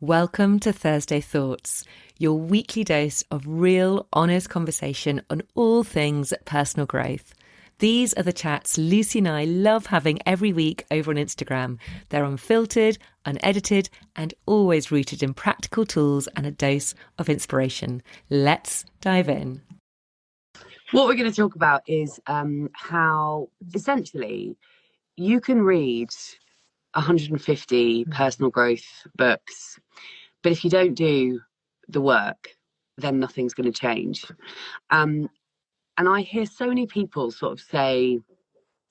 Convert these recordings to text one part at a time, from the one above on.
Welcome to Thursday Thoughts, your weekly dose of real, honest conversation on all things personal growth. These are the chats Lucy and I love having every week over on Instagram. They're unfiltered, unedited, and always rooted in practical tools and a dose of inspiration. Let's dive in. What we're going to talk about is how essentially you can read 150 personal growth books, but if you don't do the work, then nothing's going to change. And I hear so many people sort of say,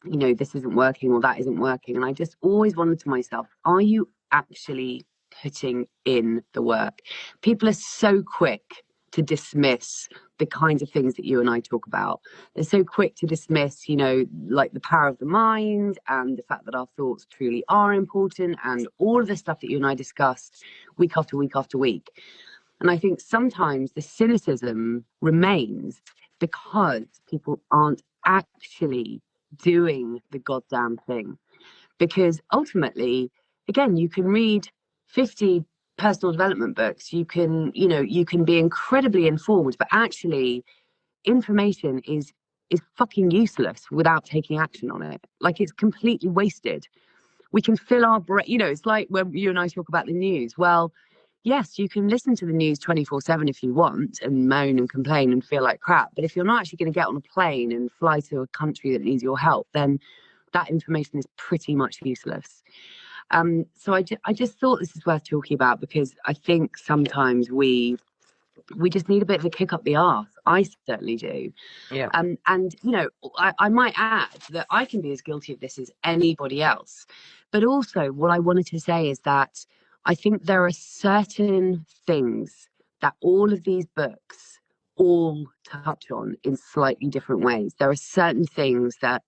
you know, this isn't working or that isn't working. And I just always wonder to myself, are you actually putting in the work? People are so quick to dismiss the kinds of things that you and I talk about. They're so quick to dismiss, you know, like the power of the mind and the fact that our thoughts truly are important and all of the stuff that you and I discussed week after week after week. And I think sometimes the cynicism remains because people aren't actually doing the goddamn thing. Because ultimately, again, you can read 50 personal development books, you can be incredibly informed, but actually information is fucking useless without taking action on it. Like, it's completely wasted. We can fill our brain, you know, it's like when you and I talk about the news. Well, yes, you can listen to the news 24/7 if you want and moan and complain and feel like crap. But if you're not actually going to get on a plane and fly to a country that needs your help, then that information is pretty much useless. So I just thought this is worth talking about because I think sometimes we just need a bit of a kick up the arse. I certainly do. Yeah. And you know, I might add that I can be as guilty of this as anybody else. But also what I wanted to say is that I think there are certain things that all of these books all touch on in slightly different ways. There are certain things that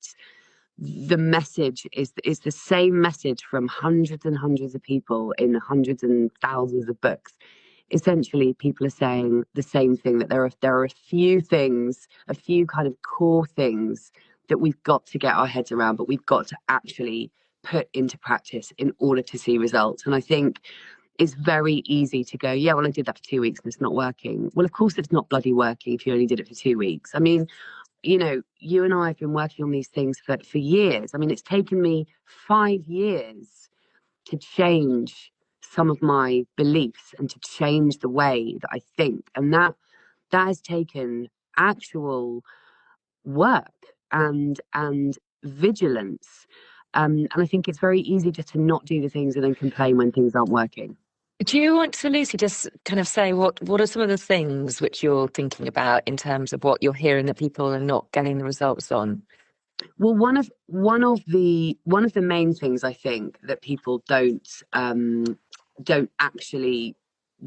the message is the same message from hundreds and hundreds of people in hundreds and thousands of books. Essentially, people are saying the same thing, that there are a few things, a few kind of core things that we've got to get our heads around, but we've got to actually put into practice in order to see results. And I think it's very easy to go, yeah, well, I did that for 2 weeks and it's not working. Well, of course it's not bloody working if you only did it for 2 weeks. I mean, you know, you and I have been working on these things for years. I mean, it's taken me 5 years to change some of my beliefs and to change the way that I think. And that has taken actual work and vigilance. And I think it's very easy just to not do the things and then complain when things aren't working. Do you want to, Lucy, just kind of say what are some of the things which you're thinking about in terms of what you're hearing that people are not getting the results on? Well, one of the main things I think that people don't actually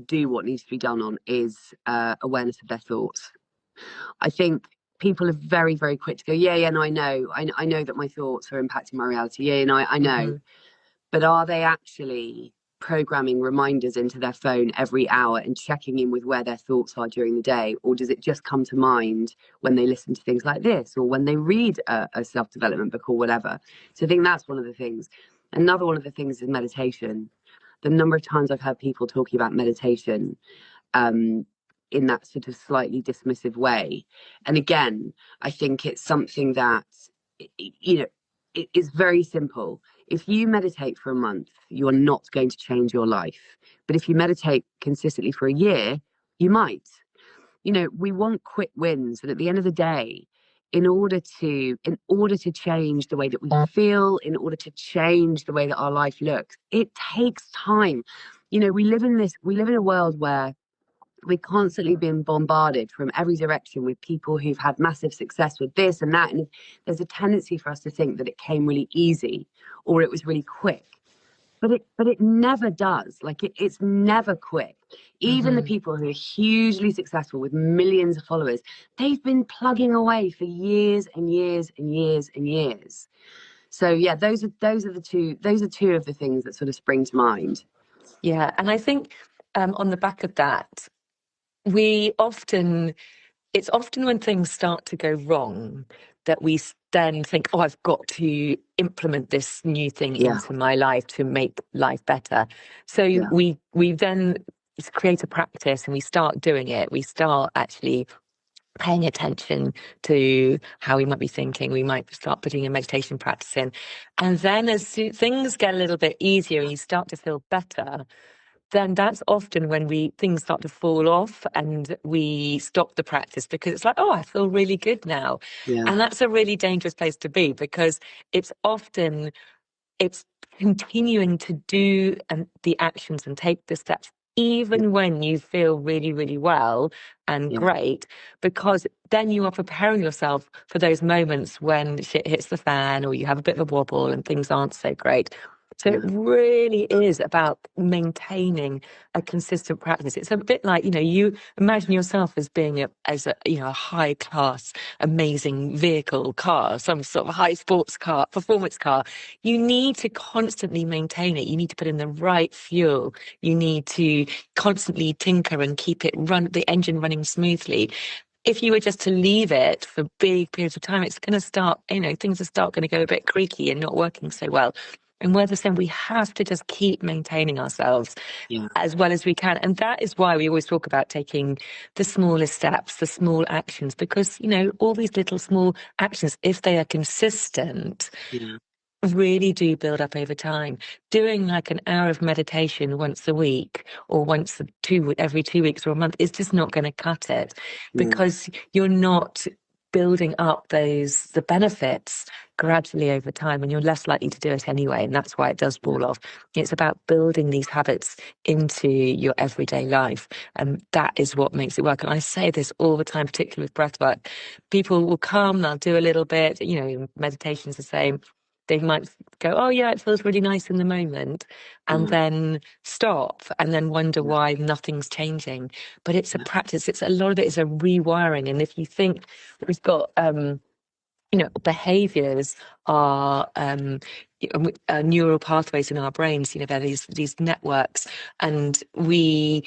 do what needs to be done on is awareness of their thoughts. I think people are very, very quick to go, yeah, no, I know that my thoughts are impacting my reality. Yeah, no, I know. Mm-hmm. But are they actually programming reminders into their phone every hour and checking in with where their thoughts are during the day? Or does it just come to mind when they listen to things like this or when they read a self-development book or whatever? So I think that's one of the things. Another one of the things is meditation. The number of times I've heard people talking about meditation in that sort of slightly dismissive way. And again, I think it's something that, you know, it is very simple. If you meditate for a month, you are not going to change your life. But if you meditate consistently for a year, you might. You know, we want quick wins. And at the end of the day, in order to change the way that we feel, in order to change the way that our life looks, it takes time. You know, we live in a world where we're constantly being bombarded from every direction with people who've had massive success with this and that. And there's a tendency for us to think that it came really easy or it was really quick. But it never does. Like it's never quick. Even the people who are hugely successful with millions of followers, they've been plugging away for years and years and years and years. So yeah, those are two of the things that sort of spring to mind. Yeah, and I think on the back of that, we often it's often when things start to go wrong that we then think, oh, I've got to implement this new thing Yeah, into my life to make life better. So yeah, we then create a practice and we start doing it. We start actually paying attention to how we might be thinking. We might start putting a meditation practice in. And then things get a little bit easier and you start to feel better, then that's often when things start to fall off and we stop the practice because it's like, oh, I feel really good now. yeah, And that's a really dangerous place to be because it's often it's continuing to do the actions and take the steps yeah, even when you feel really, really well and yeah, great, because then you are preparing yourself for those moments when shit hits the fan or you have a bit of a wobble and things aren't so great. So it yeah, really is about maintaining a consistent practice. It's a bit like, you imagine yourself as being a high class, amazing vehicle car, some sort of high sports car, performance car. You need to constantly maintain it. You need to put in the right fuel. You need to constantly tinker and keep the engine running smoothly. If you were just to leave it for big periods of time, it's going to start, things are start going to go a bit creaky and not working so well. And we're the same. We have to just keep maintaining ourselves yeah, as well as we can. And that is why we always talk about taking the smallest steps, the small actions, because, all these little small actions, if they are consistent, yeah, really do build up over time. Doing like an hour of meditation once a week or every 2 weeks or a month is just not going to cut it no, because you're not building up the benefits gradually over time and you're less likely to do it anyway. And that's why it does yeah, fall off. It's about building these habits into your everyday life. And that is what makes it work. And I say this all the time, particularly with breath work. People will come, they'll do a little bit, meditation's the same. They might go, oh yeah, it feels really nice in the moment, and yeah, then stop and then wonder yeah, why nothing's changing. But it's a yeah, practice. It's a lot of it is a rewiring. And if you think we've got, behaviors are neural pathways in our brains. They're these networks, and we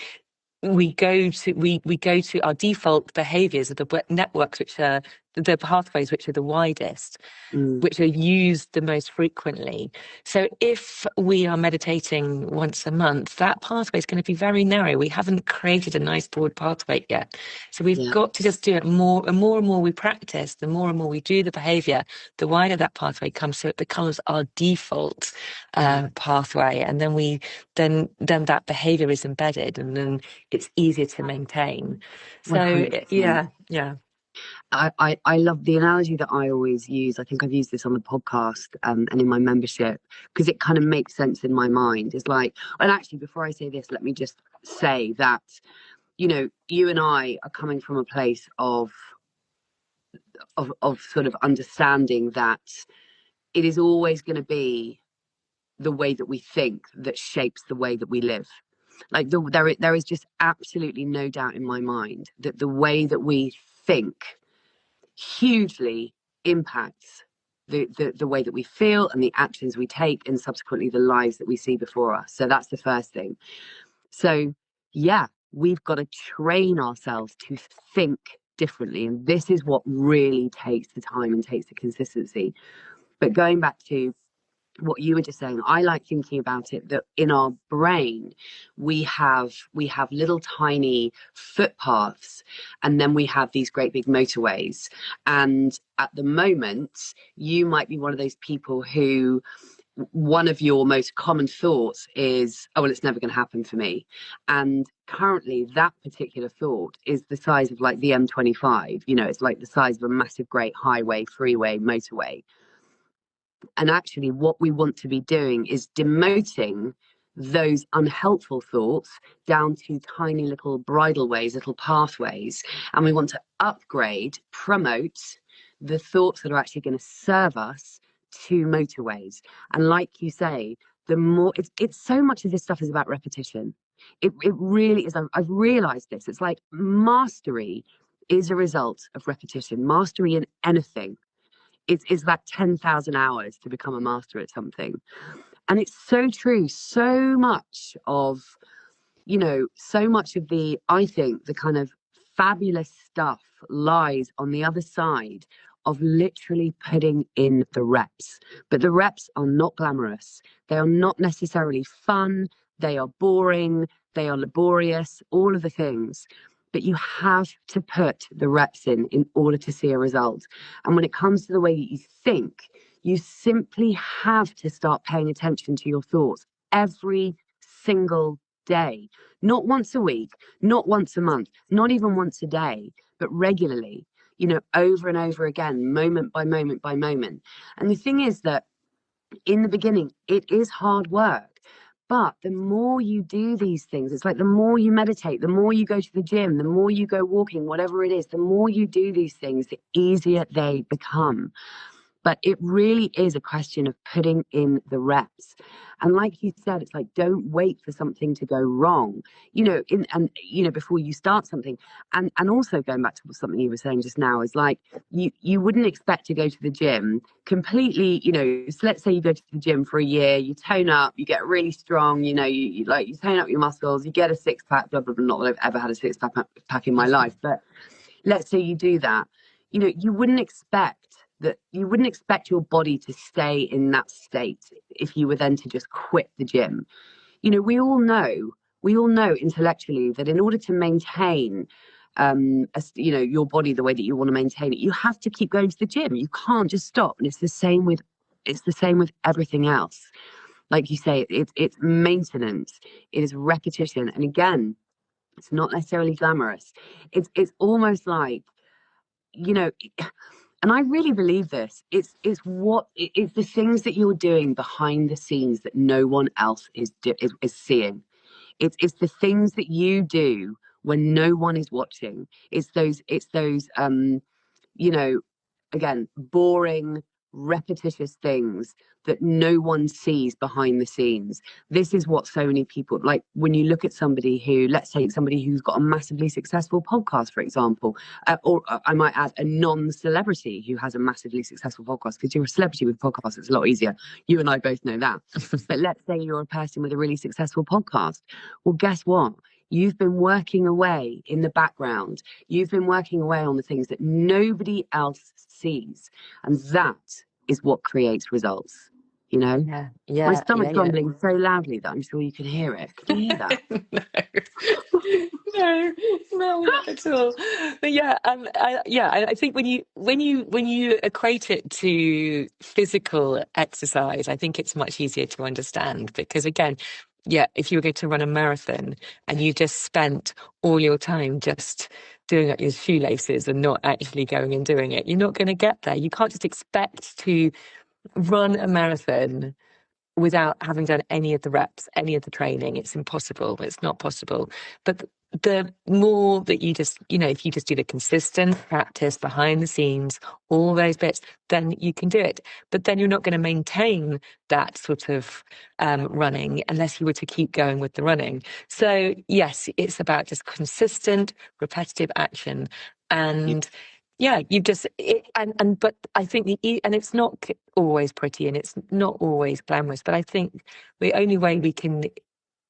go to our default behaviors of the networks, which are the pathways which are the widest, mm, which are used the most frequently. So if we are meditating once a month, that pathway is going to be very narrow. We haven't created a nice broad pathway yet. So we've yeah, got to just do it more and more we practice, the more and more we do the behavior, the wider that pathway comes. So it becomes our default yeah, pathway. And then that behavior is embedded and then it's easier to maintain. So 100%. yeah, yeah. I love the analogy that I always use. I think I've used this on the podcast and in my membership because it kind of makes sense in my mind. It's like, and actually, before I say this, let me just say that, you and I are coming from a place of sort of understanding that it is always going to be the way that we think that shapes the way that we live. Like there is just absolutely no doubt in my mind that the way that we think hugely impacts the way that we feel and the actions we take and subsequently the lives that we see before us. So that's the first thing. So yeah, we've got to train ourselves to think differently. And this is what really takes the time and takes the consistency. But going back to what you were just saying, I like thinking about it that in our brain we have little tiny footpaths, and then we have these great big motorways. And at the moment, you might be one of those people who one of your most common thoughts is, oh well, it's never going to happen for me. And currently that particular thought is the size of like the M25. It's like the size of a massive great highway, freeway, motorway. And actually, what we want to be doing is demoting those unhelpful thoughts down to tiny little bridleways, little pathways. And we want to upgrade, promote the thoughts that are actually going to serve us to motorways. And like you say, the more it's so much of this stuff is about repetition. It really is. I've realized this. It's like mastery is a result of repetition. Mastery in anything is that 10,000 hours to become a master at something. And it's so true. So much of, so much of I think, the kind of fabulous stuff lies on the other side of literally putting in the reps. But the reps are not glamorous. They are not necessarily fun. They are boring. They are laborious, all of the things. But you have to put the reps in order to see a result. And when it comes to the way that you think, you simply have to start paying attention to your thoughts every single day. Not once a week, not once a month, not even once a day, but regularly, over and over again, moment by moment by moment. And the thing is that in the beginning, it is hard work. But the more you do these things, it's like the more you meditate, the more you go to the gym, the more you go walking, whatever it is, the more you do these things, the easier they become. But it really is a question of putting in the reps. And like you said, it's like, don't wait for something to go wrong, before you start something. And also going back to something you were saying just now is like, you wouldn't expect to go to the gym completely, so let's say you go to the gym for a year, you tone up, you get really strong, you tone up your muscles, you get a six pack, blah, blah, blah. Not that I've ever had a six pack in my life, but let's say you do that, you wouldn't expect your body to stay in that state if you were then to just quit the gym. We all know intellectually that in order to maintain your body the way that you want to maintain it, you have to keep going to the gym. You can't just stop. And it's the same with everything else. Like you say, it's maintenance, it is repetition. And again, it's not necessarily glamorous. It's almost like, and I really believe this. It's the things that you're doing behind the scenes that no one else is seeing. It's the things that you do when no one is watching. It's those again, boring, repetitious things that no one sees behind the scenes. This is what so many people, like when you look at somebody who's got a massively successful podcast, for example, or I might add a non-celebrity who has a massively successful podcast, because you're a celebrity with podcasts, it's a lot easier. You and I both know that. But let's say you're a person with a really successful podcast. Well, guess what? You've been working away in the background. You've been working away on the things that nobody else sees. And that is what creates results, Yeah. My stomach's grumbling so loudly that I'm sure you can hear it. Can you hear that? No, not at all. But I think when you equate it to physical exercise, I think it's much easier to understand, because again, if you were going to run a marathon and you just spent all your time just doing up your shoelaces and not actually going and doing it, you're not going to get there. You can't just expect to run a marathon without having done any of the reps, any of the training. It's impossible. It's not possible. But the more that you just, if you just do the consistent practice behind the scenes, all those bits, then you can do it. But then you're not going to maintain that sort of running unless you were to keep going with the running. So yes, it's about just consistent, repetitive action. And but I think and it's not always pretty and it's not always glamorous, but I think the only way we can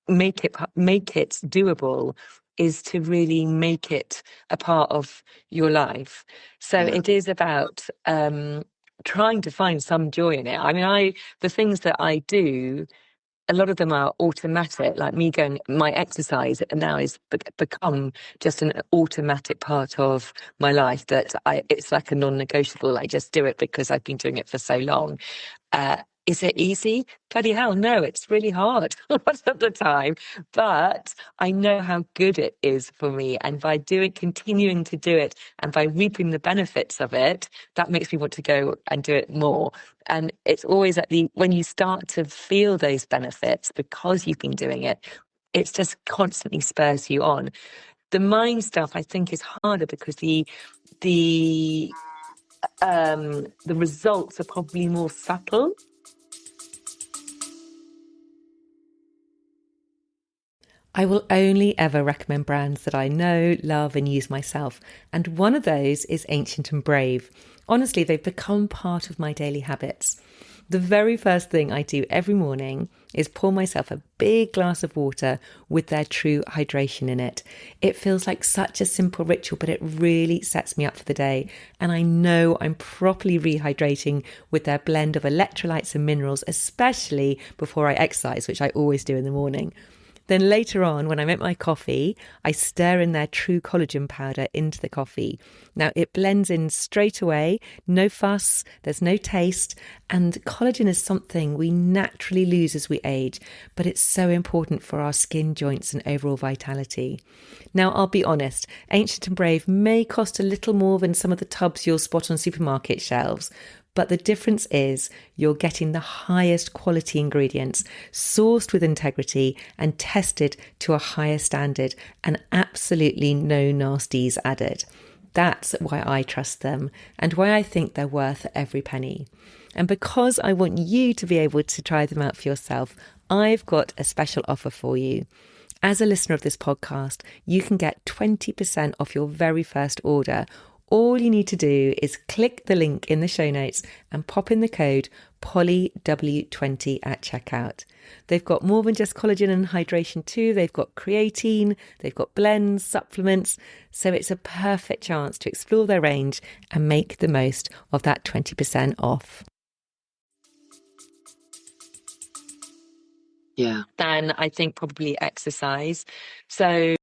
make it doable is to really make it a part of your life. So it is about trying to find some joy in it. I mean, the things that I do, a lot of them are automatic, like me going, my exercise now is become just an automatic part of my life, that it's like a non-negotiable. I just do it because I've been doing it for so long. Is it easy? Bloody hell, no, it's really hard a lot of the time. But I know how good it is for me. And by continuing to do it and by reaping the benefits of it, that makes me want to go and do it more. And it's always when you start to feel those benefits because you've been doing it, it's just constantly spurs you on. The mind stuff, I think, is harder because the results are probably more subtle. I will only ever recommend brands that I know, love, and use myself. And one of those is Ancient and Brave. Honestly, they've become part of my daily habits. The very first thing I do every morning is pour myself a big glass of water with their true hydration in it. It feels like such a simple ritual, but it really sets me up for the day. And I know I'm properly rehydrating with their blend of electrolytes and minerals, especially before I exercise, which I always do in the morning. Then later on, when I make my coffee, I stir in their true collagen powder into the coffee. Now it blends in straight away, no fuss, there's no taste, and collagen is something we naturally lose as we age, but it's so important for our skin, joints, and overall vitality. Now, I'll be honest, Ancient and Brave may cost a little more than some of the tubs you'll spot on supermarket shelves, but the difference is you're getting the highest quality ingredients, sourced with integrity and tested to a higher standard, and absolutely no nasties added. That's why I trust them and why I think they're worth every penny. And because I want you to be able to try them out for yourself, I've got a special offer for you. As a listener of this podcast, you can get 20% off your very first order. All you need to do is click the link in the show notes and pop in the code POLYW20 at checkout. They've got more than just collagen and hydration too. They've got creatine, they've got blends, supplements. So it's a perfect chance to explore their range and make the most of that 20% off. Yeah. Than I think probably exercise. So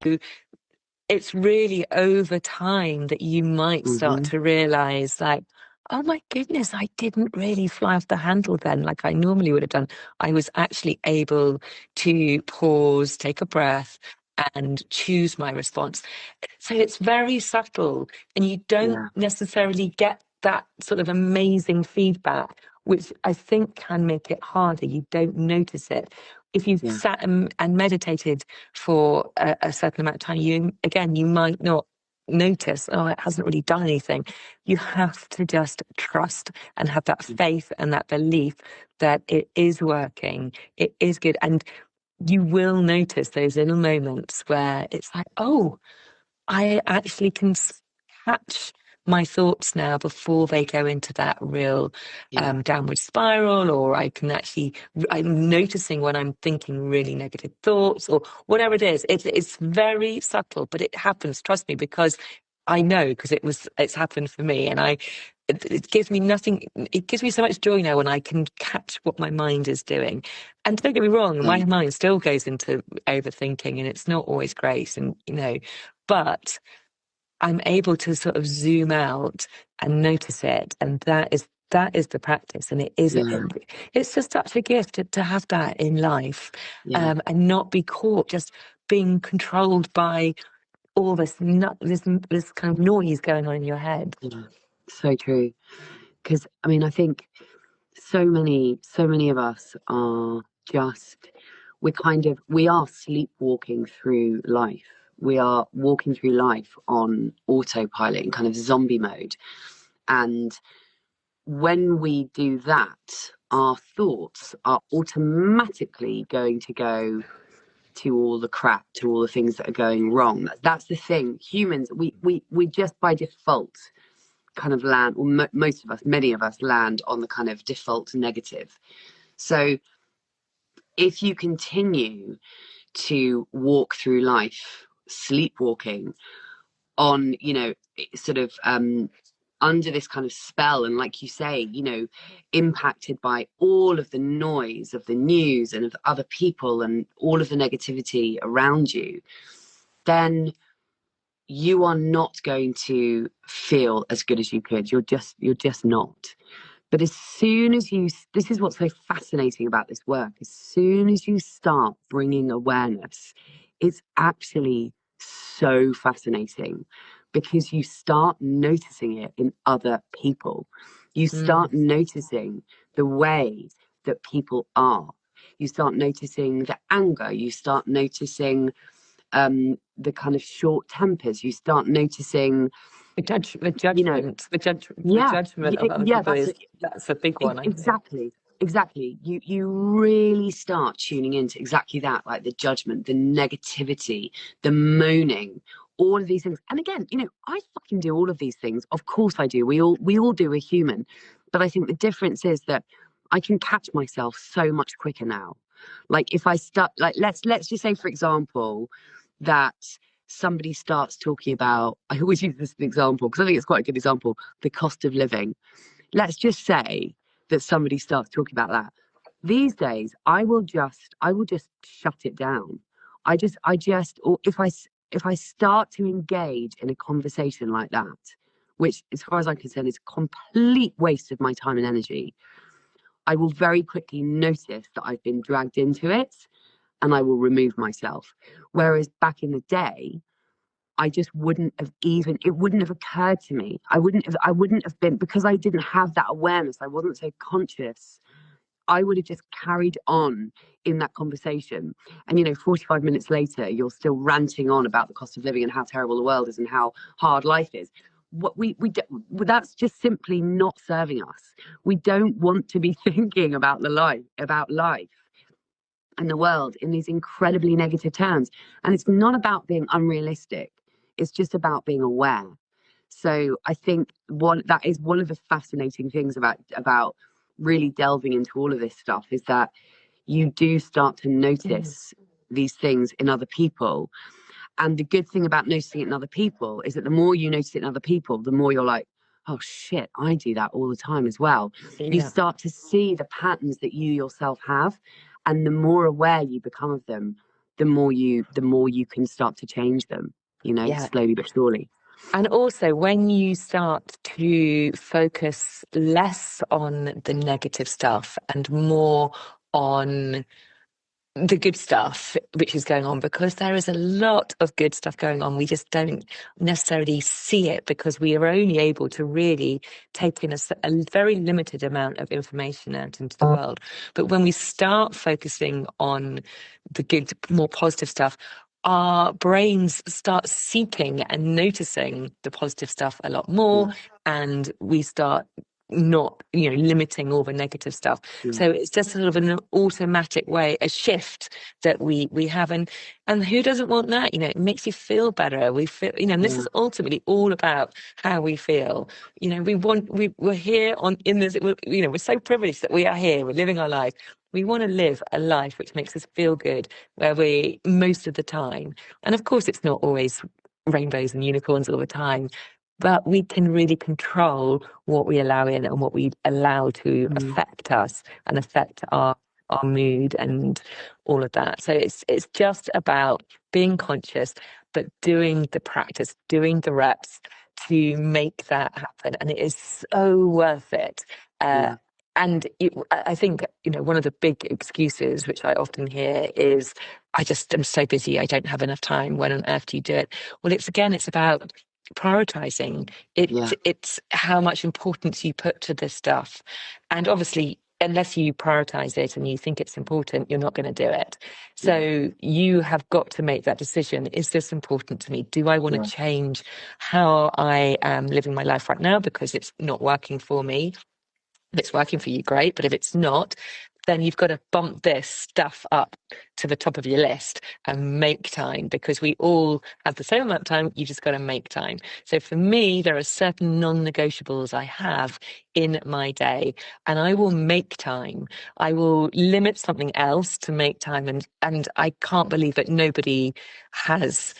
it's really over time that you might start to realize, like, oh my goodness, I didn't really fly off the handle then like I normally would have done. I was actually able to pause, take a breath, and choose my response. So it's very subtle, and you don't Yeah. necessarily get that sort of amazing feedback, which I think can make it harder. You don't notice it. If you've Yeah. sat and meditated for a certain amount of time, you might not notice, oh, it hasn't really done anything. You have to just trust and have that faith and that belief that it is working, it is good. And you will notice those little moments where it's like, oh, I actually can catch my thoughts now before they go into that real Yeah. downward spiral, or I'm noticing when I'm thinking really negative thoughts or whatever it is. It's very subtle, but it happens, trust me, because I know, because it's happened for me, and it gives me nothing. It gives me so much joy now when I can catch what my mind is doing. And don't get me wrong, my mind still goes into overthinking, and it's not always great, and but I'm able to sort of zoom out and notice it, and that is the practice, and it's just such a gift to have that in life, Yeah. and not be caught just being controlled by all this this kind of noise going on in your head. Yeah. So true. Because I mean, I think so many of us are we are sleepwalking through life. We are walking through life on autopilot in kind of zombie mode. And when we do that, our thoughts are automatically going to go to all the crap, to all the things that are going wrong. That's the thing. Humans, we just by default kind of land, or most of us, many of us land on the kind of default negative. So if you continue to walk through life sleepwalking on, sort of under this kind of spell, and like you say, impacted by all of the noise of the news and of other people and all of the negativity around you, then you are not going to feel as good as you could. You're just not. But as soon as this is what's so fascinating about this work, as soon as you start bringing awareness, it's actually so fascinating, because you start noticing it in other people. You start noticing the way that people are. You start noticing the anger. You start noticing the kind of short tempers. You start noticing The judgment, the yeah, judgment of other yeah, people that's a big one, I think. Exactly. You really start tuning into exactly that, like the judgment, the negativity, the moaning, all of these things. And again, I fucking do all of these things. Of course I do. We all do. We're human. But I think the difference is that I can catch myself so much quicker now. Like if I start, like let's just say, for example, that somebody starts talking about, I always use this as an example because I think it's quite a good example, the cost of living. Let's just say that somebody starts talking about that. These days, I will just shut it down. Or if I start to engage in a conversation like that, which, as far as I'm concerned, is a complete waste of my time and energy, I will very quickly notice that I've been dragged into it and I will remove myself. Whereas back in the day, I just wouldn't have even, it wouldn't have occurred to me. I wouldn't have been, because I didn't have that awareness. I wasn't so conscious. I would have just carried on in that conversation. And, 45 minutes later, you're still ranting on about the cost of living and how terrible the world is and how hard life is. What that's just simply not serving us. We don't want to be thinking about life and the world in these incredibly negative terms. And it's not about being unrealistic. It's just about being aware. So I think that is one of the fascinating things about really delving into all of this stuff, is that you do start to notice these things in other people. And the good thing about noticing it in other people is that the more you notice it in other people, the more you're like, oh shit, I do that all the time as well. You start to see the patterns that you yourself have, and the more aware you become of them, the more you can start to change them, slowly but surely. And also, when you start to focus less on the negative stuff and more on the good stuff which is going on, because there is a lot of good stuff going on, we just don't necessarily see it because we are only able to really take in a very limited amount of information out into the world. But when we start focusing on the good, more positive stuff, our brains start seeking and noticing the positive stuff a lot more, and we start not limiting all the negative stuff. So it's just sort of an automatic way, a shift that we have, and who doesn't want that? It makes you feel better. We feel, and this is ultimately all about how we feel. We're here in this, we're so privileged that we are here, we're living our life. We want to live a life which makes us feel good, where we, most of the time, and of course it's not always rainbows and unicorns all the time, but we can really control what we allow in and what we allow to affect us and affect our mood and all of that. So it's just about being conscious, but doing the practice, doing the reps to make that happen. And it is so worth it. And I think, one of the big excuses, which I often hear, is, I just am so busy, I don't have enough time. When on earth do you do it? Well, it's about prioritizing it. It's how much importance you put to this stuff. And obviously, unless you prioritize it and you think it's important, you're not going to do it. So you have got to make that decision. Is this important to me? Do I want to change how I am living my life right now because it's not working for me? If it's working for you, great. But if it's not, then you've got to bump this stuff up to the top of your list and make time, because we all have the same amount of time. You just got to make time. So for me, there are certain non-negotiables I have in my day, and I will make time. I will limit something else to make time. And I can't believe that nobody has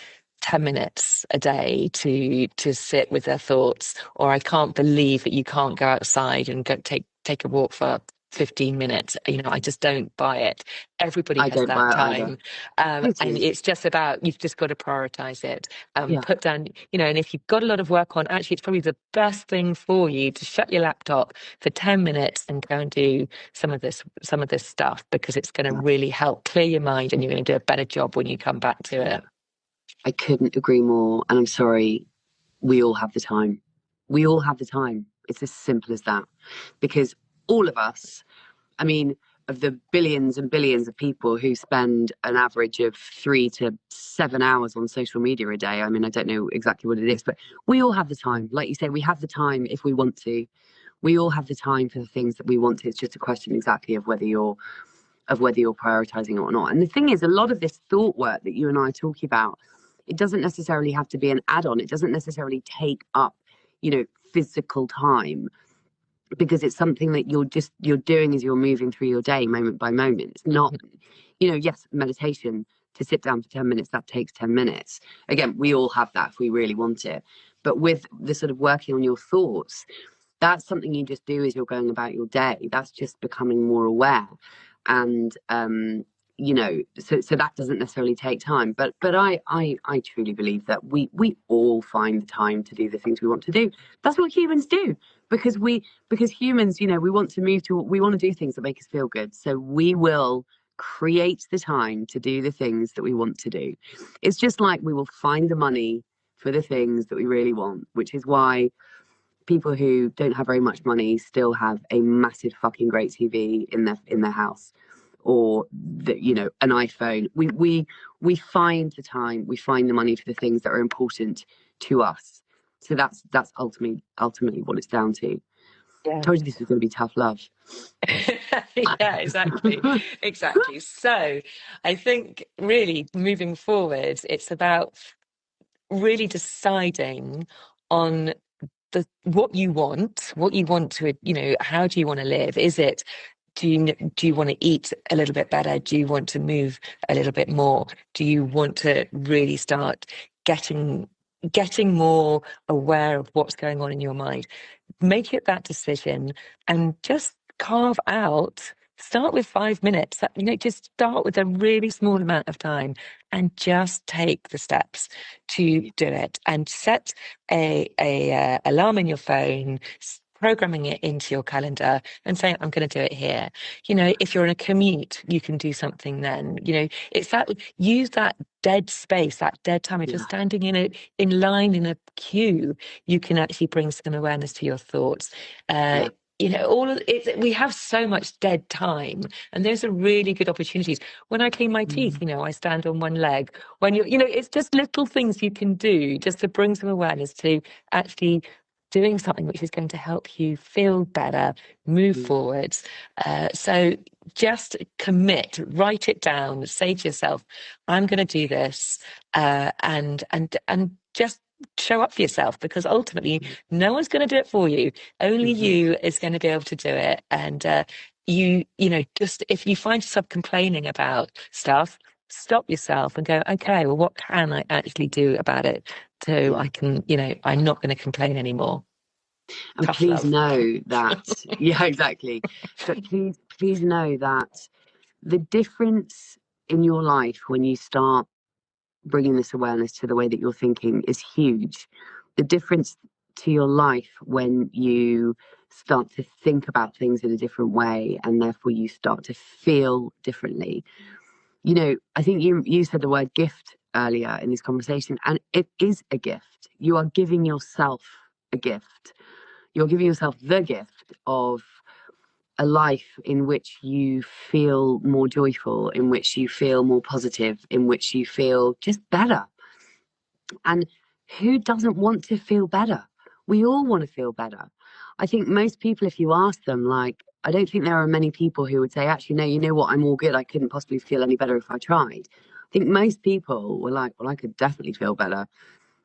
10 minutes a day to sit with their thoughts, or I can't believe that you can't go outside and go take a walk for 15 minutes. I just don't buy it. Everybody has that time. And it's just about, you've just got to prioritize it. Put down, and if you've got a lot of work on, actually, it's probably the best thing for you to shut your laptop for 10 minutes and go and do some of this stuff, because it's going to really help clear your mind, and you're going to do a better job when you come back to it. I couldn't agree more. And I'm sorry, we all have the time. We all have the time. It's as simple as that. Because all of us, of the billions and billions of people who spend an average of 3 to 7 hours on social media a day, I don't know exactly what it is, but we all have the time. Like you say, we have the time if we want to. We all have the time for the things that we want to. It's just a question exactly of whether you're prioritizing it or not. And the thing is, a lot of this thought work that you and I are talking about, it doesn't necessarily have to be an add-on. It doesn't necessarily take up, physical time. because it's something that you're doing as you're moving through your day, moment by moment. It's not, yes, meditation, to sit down for 10 minutes, that takes 10 minutes. Again, we all have that if we really want it. But with the sort of working on your thoughts, that's something you just do as you're going about your day. That's just becoming more aware. And so that doesn't necessarily take time. But I truly believe that we all find the time to do the things we want to do. That's what humans do. Because humans, we want to do things that make us feel good. So we will create the time to do the things that we want to do. It's just like we will find the money for the things that we really want, which is why people who don't have very much money still have a massive fucking great TV in their house, or an iPhone. We find the time, we find the money for the things that are important to us. So that's ultimately what it's down to. Yeah. I told you this was going to be tough love. Yeah, exactly. So I think really moving forward, it's about really deciding on what you want to, how do you want to live? Is it, do you want to eat a little bit better? Do you want to move a little bit more? Do you want to really start getting more aware of what's going on in your mind? Make it that decision and just carve out. Start with 5 minutes. Just start with a really small amount of time and just take the steps to do it. And set a alarm in your phone, programming it into your calendar and saying, I'm going to do it here. If you're in a commute, you can do something then. It's that, use that dead space, that dead time. If you're standing in line in a queue, you can actually bring some awareness to your thoughts. All of it, we have so much dead time, and those are really good opportunities. When I clean my teeth, I stand on one leg. When it's just little things you can do just to bring some awareness to actually doing something which is going to help you feel better, move forwards. So just commit, write it down, say to yourself, I'm going to do this, and just show up for yourself, because ultimately no one's going to do it for you. Only you is going to be able to do it. And just if you find yourself complaining about stuff, stop yourself and go, okay, well, what can I actually do about it? So I can, I'm not going to complain anymore. And Tough please love. know that, yeah, exactly. But please know that the difference in your life when you start bringing this awareness to the way that you're thinking is huge. The difference to your life when you start to think about things in a different way, and therefore you start to feel differently. I think you said the word gift earlier in this conversation, and it is a gift. You are giving yourself a gift. You're giving yourself the gift of a life in which you feel more joyful, in which you feel more positive, in which you feel just better. And who doesn't want to feel better? We all want to feel better. I think most people, if you ask them, I don't think there are many people who would say, actually, no, you know what, I'm all good. I couldn't possibly feel any better if I tried. I think most people were like, well, I could definitely feel better.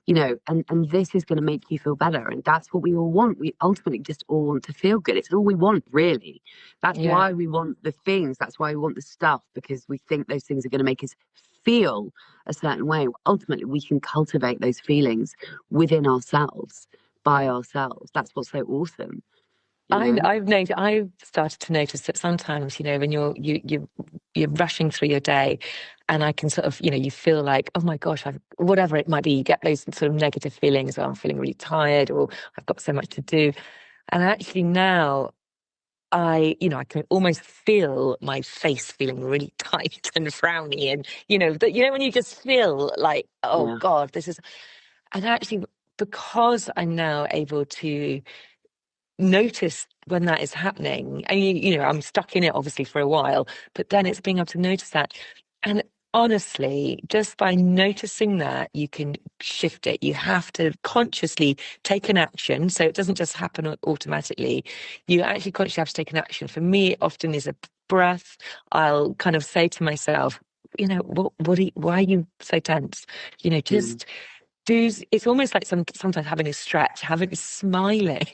And this is going to make you feel better. And that's what we all want. We ultimately just all want to feel good. It's all we want, really. That's why we want the things. That's why we want the stuff, because we think those things are going to make us feel a certain way. Ultimately, we can cultivate those feelings within ourselves, by ourselves. That's what's so awesome. I've started to notice that sometimes, when you're rushing through your day, and I can sort of, you feel like, oh my gosh, whatever it might be, you get those sort of negative feelings, or I'm feeling really tired, or I've got so much to do. And actually now I can almost feel my face feeling really tight and frowny, and when you just feel like, oh God, this is, and actually because I'm now able to notice when that is happening, and I'm stuck in it obviously for a while, but then it's being able to notice that. And honestly, just by noticing that, you can shift it. You have to consciously take an action, so it doesn't just happen automatically. You actually consciously have to take an action. For me, it often is a breath. I'll kind of say to myself, why are you so tense? Just it's almost like sometimes having a stretch, having smiling,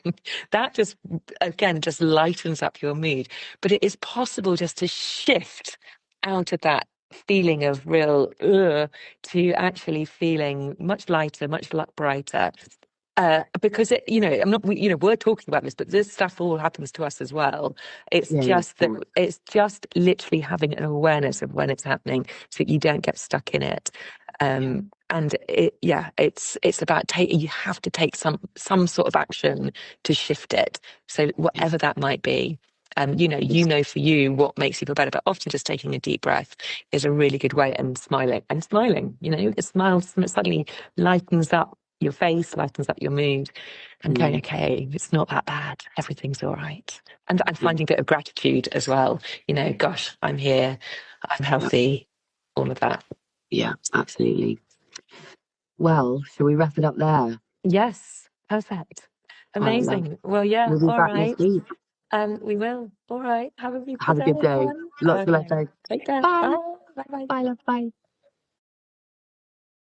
that just, again, just lightens up your mood. But it is possible just to shift out of that feeling of real to actually feeling much lighter, much brighter. Because I'm not, we're talking about this, but this stuff all happens to us as well. It's Yeah, just that yeah. it's just literally having an awareness of when it's happening, so that you don't get stuck in it. And it's about you have to take some sort of action to shift it. So whatever that might be. For you what makes you feel better, but often just taking a deep breath is a really good way, and smiling, a smile suddenly lightens up your face, lightens up your mood, and going, okay, it's not that bad, everything's all right. And finding a bit of gratitude as well, gosh, I'm here, I'm healthy, all of that. Yeah, absolutely. Well, shall we wrap it up there? Yes, perfect. Amazing. Well, yeah, We'll be all back right. next week. We will. All right. Have a beautiful Have a day, good day. everyone. Lots of Okay. love. Take care. Bye. Bye. Bye. Bye. Bye, love. Bye.